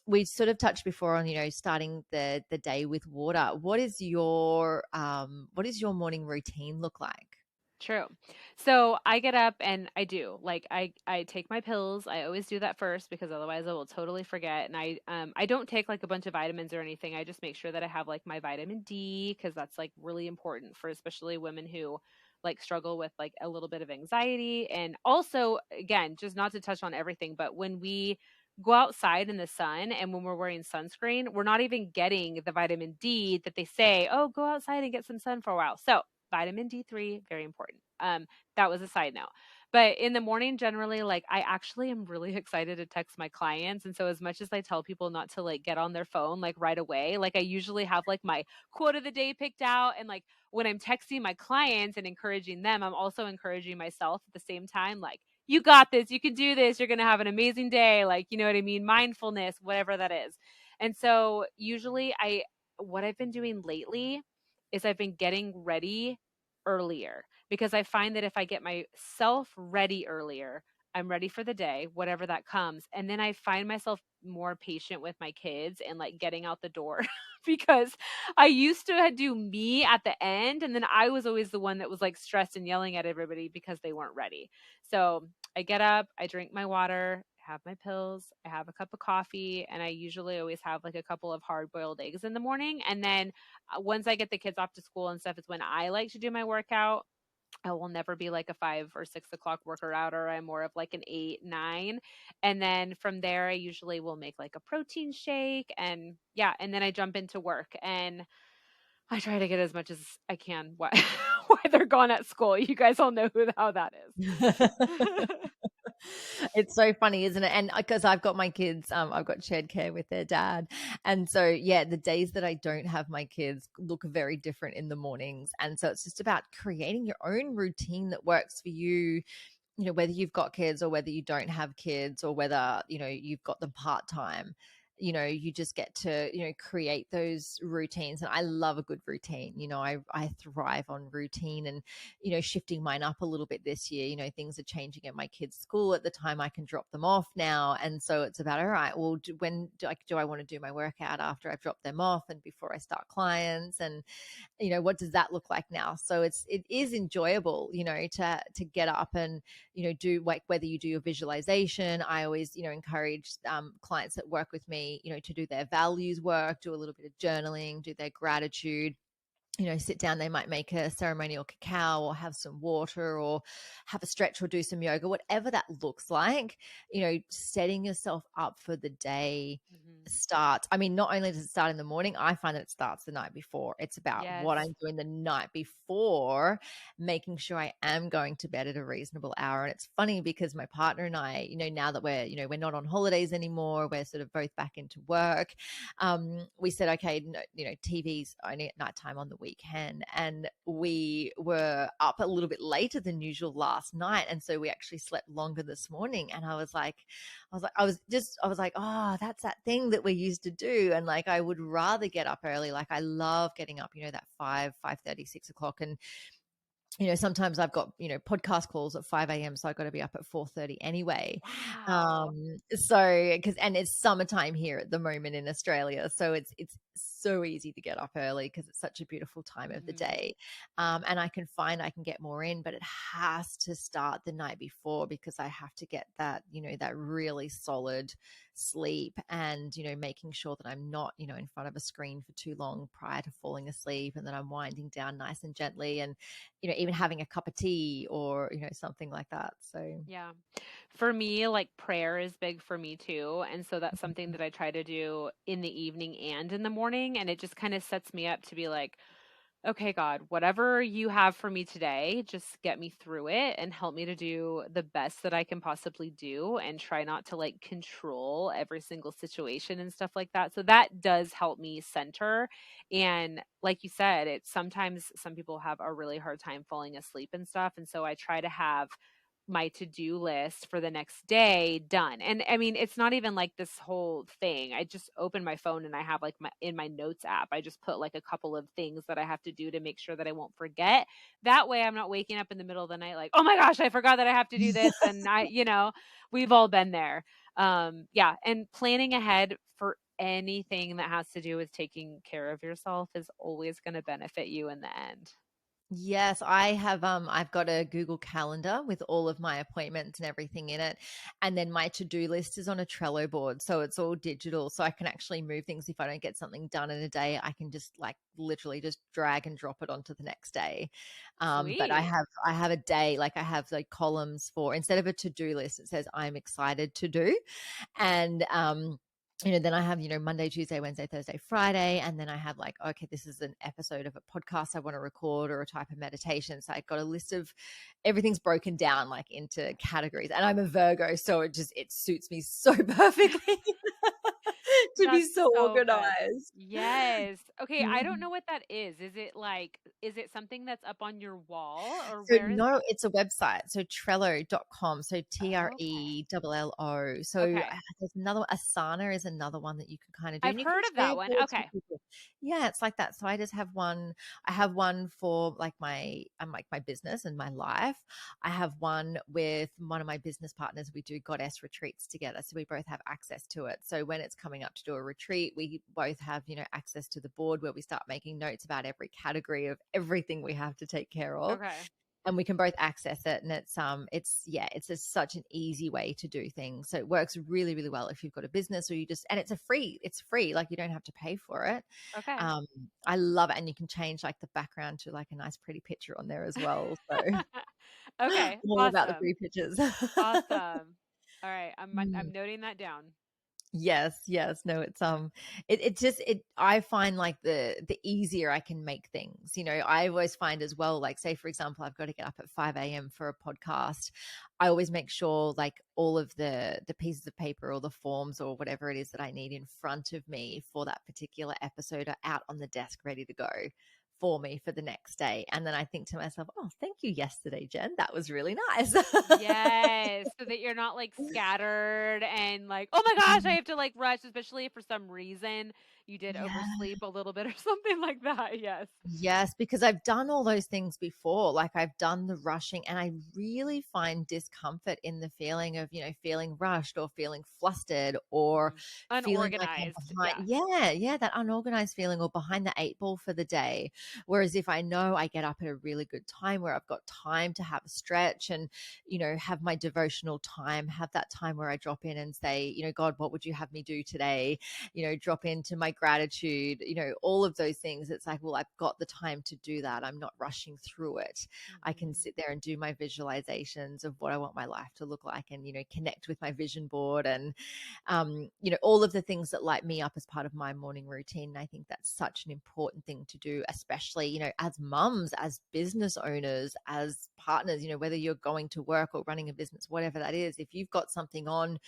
We sort of touched before on, starting the day with water. What is your morning routine look like? True. So I get up and I do like I take my pills. I always do that first because otherwise I will totally forget. And I don't take like a bunch of vitamins or anything. I just make sure that I have like my vitamin D because that's like really important for especially women who like struggle with like a little bit of anxiety. And also, again, just not to touch on everything, but when we go outside in the sun and when we're wearing sunscreen, we're not even getting the vitamin D that they say, oh, go outside and get some sun for a while. So vitamin D3, very important. That was a side note. But in the morning, generally, like I actually am really excited to text my clients. And so as much as I tell people not to like get on their phone like right away, like I usually have like my quote of the day picked out. And like when I'm texting my clients and encouraging them, I'm also encouraging myself at the same time, like, you got this, you can do this, you're gonna have an amazing day, like, you know what I mean? Mindfulness, whatever that is. And so usually what I've been doing lately is I've been getting ready earlier because I find that if I get myself ready earlier, I'm ready for the day, whatever that comes. And then I find myself more patient with my kids and like getting out the door because I used to do me at the end. And then I was always the one that was like stressed and yelling at everybody because they weren't ready. So I get up, I drink my water, have my pills, I have a cup of coffee, and I usually always have like a couple of hard boiled eggs in the morning. And then once I get the kids off to school and stuff, it's when I like to do my workout. I will never be like a 5 or 6 o'clock worker outer. I'm more of like an 8, 9. And then from there, I usually will make like a protein shake. And yeah, and then I jump into work and I try to get as much as I can while, while they're gone at school. You guys all know how that is. It's so funny, isn't it? And because I've got my kids, I've got shared care with their dad. And so, yeah, the days that I don't have my kids look very different in the mornings. And so it's just about creating your own routine that works for you, whether you've got kids or whether you don't have kids or whether, you've got them part time. You just get to, create those routines. And I love a good routine. I thrive on routine and, shifting mine up a little bit this year. Things are changing at my kids' school at the time I can drop them off now. And so it's about, all right, well, do I want to do my workout after I've dropped them off and before I start clients? And, what does that look like now? So it is enjoyable, to get up and, do like whether you do your visualization. I always, encourage clients that work with me, to do their values work, do a little bit of journaling, do their gratitude. sit down, they might make a ceremonial cacao or have some water or have a stretch or do some yoga, whatever that looks like, setting yourself up for the day Mhm. starts. I mean, not only does it start in the morning, I find that it starts the night before. It's about Yes. what I'm doing the night before, making sure I am going to bed at a reasonable hour. And it's funny because my partner and I, now that we're not on holidays anymore, we're sort of both back into work. We said, okay, no, TV's only at nighttime on the weekend. And we were up a little bit later than usual last night. And so we actually slept longer this morning. And I was like, oh, that's that thing that we used to do. And like, I would rather get up early. Like I love getting up, that 5:30, 6 o'clock. And sometimes I've got, podcast calls at 5 a.m. So I've got to be up at 4:30 anyway. Wow. And it's summertime here at the moment in Australia. So it's so easy to get up early because it's such a beautiful time of the Mhm. day. And I can find I can get more in, but it has to start the night before because I have to get that, that really solid sleep and, making sure that I'm not, in front of a screen for too long prior to falling asleep and that I'm winding down nice and gently and, even having a cup of tea or, something like that. So, Yeah. For me, like prayer is big for me too. And so that's something that I try to do in the evening and in the morning. And it just kind of sets me up to be like, okay, God, whatever you have for me today, just get me through it and help me to do the best that I can possibly do and try not to like control every single situation and stuff like that. So that does help me center. And like you said, it's sometimes some people have a really hard time falling asleep and stuff. And so I try to have my to-do list for the next day done. And I mean, it's not even like this whole thing. I just open my phone and I have like my notes app, I just put like a couple of things that I have to do to make sure that I won't forget. That way I'm not waking up in the middle of the night like, "Oh my gosh, I forgot that I have to do this." And we've all been there. Yeah, and planning ahead for anything that has to do with taking care of yourself is always going to benefit you in the end. yes, I've got a Google Calendar with all of my appointments and everything in it. And then my to-do list is on a Trello board. So it's all digital. So I can actually move things. If I don't get something done in a day, I can just like literally just drag and drop it onto the next day. But I Sweet. have a day, like I have like columns for instead of a to-do list, it says I'm excited to do. And then I have, Monday, Tuesday, Wednesday, Thursday, Friday. And then I have like, okay, this is an episode of a podcast I want to record or a type of meditation. So I've got a list of everything's broken down like into categories. And I'm a Virgo, so it suits me so perfectly to be That's so so good. organized. Yes. Okay, I don't Mhm. know what that is. Is it something that's up on your wall or So where is no, that? it's a website. So Trello.com. So Okay. Trello. So Okay. there's another Asana is another one that you can kind of do. I've And you can heard of share that one. boards with Okay. people. Yeah, it's like that. So I just have one. I have one for like my business and my life. I have one with one of my business partners. We do goddess retreats together. So we both have access to it. So when it's coming up to do a retreat, we both have, access to the board where we start making notes about every category of everything we have to take care of Okay. and we can both access it. And it's just such an easy way to do things. So it works really, really well if you've got a business or and it's free, like you don't have to pay for it. Okay. um I love it. And you can change like the background to like a nice pretty picture on there as well. So Okay. I'm all about the Awesome. pretty pictures. Awesome. All right. I'm Mm. noting that down. Yes, yes. No, I find like the easier I can make things. I always find as well, like say for example, I've got to get up at 5 a.m. for a podcast. I always make sure like all of the pieces of paper or the forms or whatever it is that I need in front of me for that particular episode are out on the desk ready to go for me for the next day. And then I think to myself, oh, thank you yesterday, Jen. That was really nice. Yes, so that you're not, like, scattered and like, "Oh my gosh, I have to, like, rush," especially if for some reason you did Yeah. oversleep a little bit or something like that, yes. Yes, because I've done all those things before. Like I've done the rushing and I really find discomfort in the feeling of, feeling rushed or feeling flustered or Mhm. feeling like I'm Unorganized, behind. yeah. Yeah, yeah, that unorganized feeling or behind the eight ball for the day. Whereas if I know I get up at a really good time where I've got time to have a stretch and, have my devotional time, have that time where I drop in and say, God, what would you have me do today? Drop into my gratitude, all of those things. It's like, well, I've got the time to do that. I'm not rushing through it. I can sit there and do my visualizations of what I want my life to look like, and, connect with my vision board, and, all of the things that light me up as part of my morning routine. And I think that's such an important thing to do, especially, as mums, as business owners, as partners, whether you're going to work or running a business, whatever that is. If you've got something on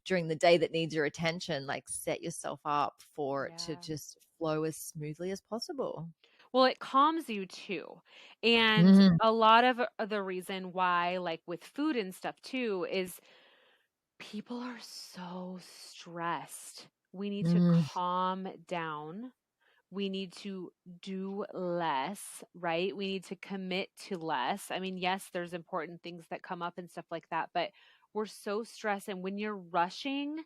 during the day that needs your attention, like, set yourself up for it to Yeah. just flow as smoothly as possible. Well, it calms you too. And Mm, a lot of the reason why, like with food and stuff too, is people are so stressed. We need to mm, calm down. We need to do less, right? We need to commit to less. I mean, yes, there's important things that come up and stuff like that, but we're so stressed. And when you're rushing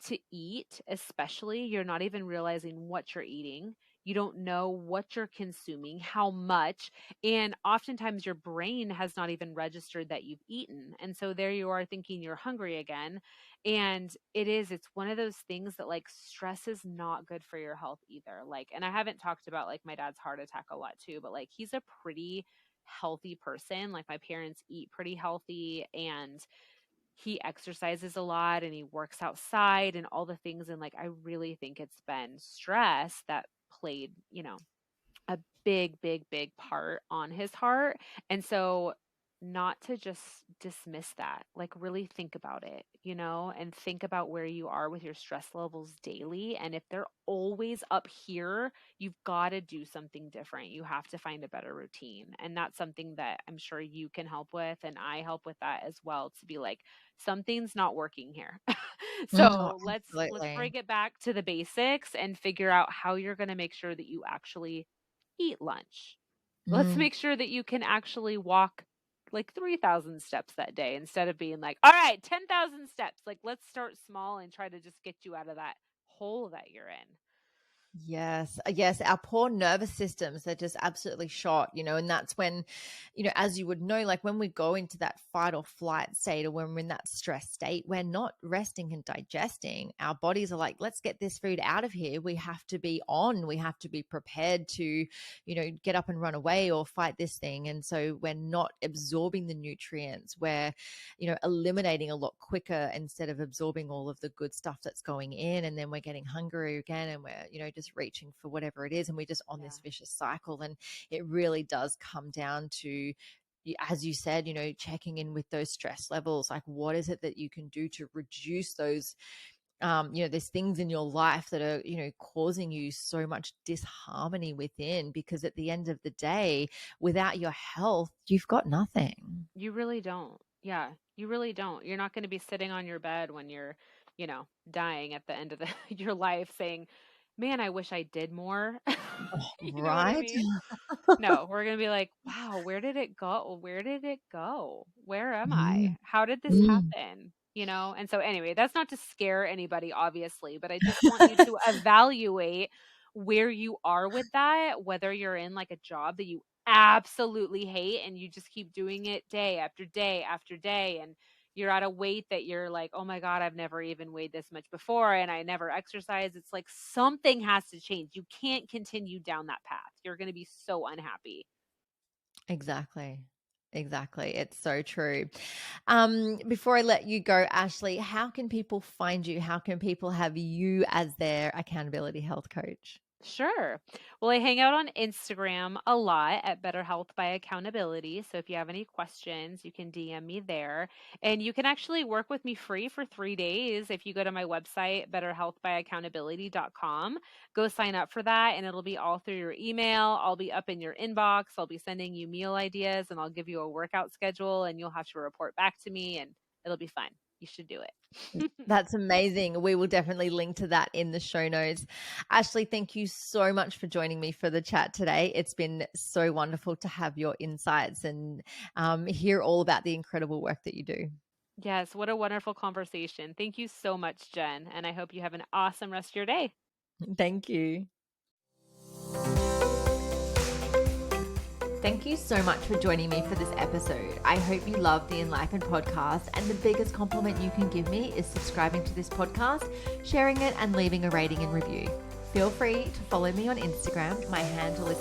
to eat, especially, you're not even realizing what you're eating. You don't know what you're consuming, how much. And oftentimes your brain has not even registered that you've eaten. And so there you are thinking you're hungry again. And it's one of those things that like stress is not good for your health either. Like, and I haven't talked about like my dad's heart attack a lot too, but like he's a pretty healthy person. Like my parents eat pretty healthy, and he exercises a lot and he works outside and all the things. And like, I really think it's been stress that played, a big, big, big part on his heart. And so not to just dismiss that, like really think about it, and think about where you are with your stress levels daily. And if they're always up here, you've got to do something different. You have to find a better routine. And that's something that I'm sure you can help with. And I help with that as well, to be like, something's not working here. mm, So let's absolutely. bring it back to the basics and figure out how you're going to make sure that you actually eat lunch. Let's Mm. make sure that you can actually walk like 3,000 steps that day, instead of being like, all right, 10,000 steps. Like, let's start small and try to just get you out of that hole that you're in. Yes, yes, our poor nervous systems, they're just absolutely shot, and that's when, as you would know, like when we go into that fight or flight state, or when we're in that stress state, we're not resting and digesting. Our bodies are like, let's get this food out of here. We have to be on, we have to be prepared to, get up and run away or fight this thing. And so we're not absorbing the nutrients. We're, eliminating a lot quicker instead of absorbing all of the good stuff that's going in. And then we're getting hungry again, and we're, just reaching for whatever it is. And we're just on Yeah. this vicious cycle. And it really does come down to, as you said, checking in with those stress levels. Like, what is it that you can do to reduce those, there's things in your life that are, causing you so much disharmony within, because at the end of the day, without your health, you've got nothing. You really don't. Yeah, you really don't. You're not going to be sitting on your bed when you're, dying at the end of your life saying, man, I wish I did more. You know what I Right? mean? No, we're gonna be like, "Wow, where did it go? Where did it go? Where am Mm, I? How did this mm. happen?" And so anyway, that's not to scare anybody, obviously, but I just want you to evaluate where you are with that, whether you're in like a job that you absolutely hate and you just keep doing it day after day after day, and you're at a weight that you're like, "Oh my God, I've never even weighed this much before and I never exercise." It's like something has to change. You can't continue down that path. You're going to be so unhappy. Exactly. Exactly. It's so true. Before I let you go, Ashley, how can people find you? How can people have you as their accountability health coach? Sure. Well, I hang out on Instagram a lot at Better Health by Accountability. So if you have any questions, you can DM me there. And you can actually work with me free for 3 days if you go to my website, betterhealthbyaccountability.com. Go sign up for that, and it'll be all through your email. I'll be up in your inbox. I'll be sending you meal ideas, and I'll give you a workout schedule, and you'll have to report back to me, and it'll be fun. You should do it. That's amazing. We will definitely link to that in the show notes. Ashley, thank you so much for joining me for the chat today. It's been so wonderful to have your insights and hear all about the incredible work that you do. Yes, what a wonderful conversation. Thank you so much, Jen. And I hope you have an awesome rest of your day. Thank you. Thank you so much for joining me for this episode. I hope you love the Enlightened podcast, and the biggest compliment you can give me is subscribing to this podcast, sharing it, and leaving a rating and review. Feel free to follow me on Instagram. My handle is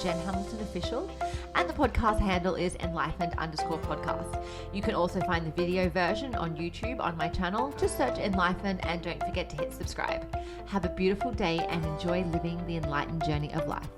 @JenHamiltonOfficial and the podcast handle is enlightened_podcast. You can also find the video version on YouTube on my channel. Just search Enlightened and don't forget to hit subscribe. Have a beautiful day and enjoy living the enlightened journey of life.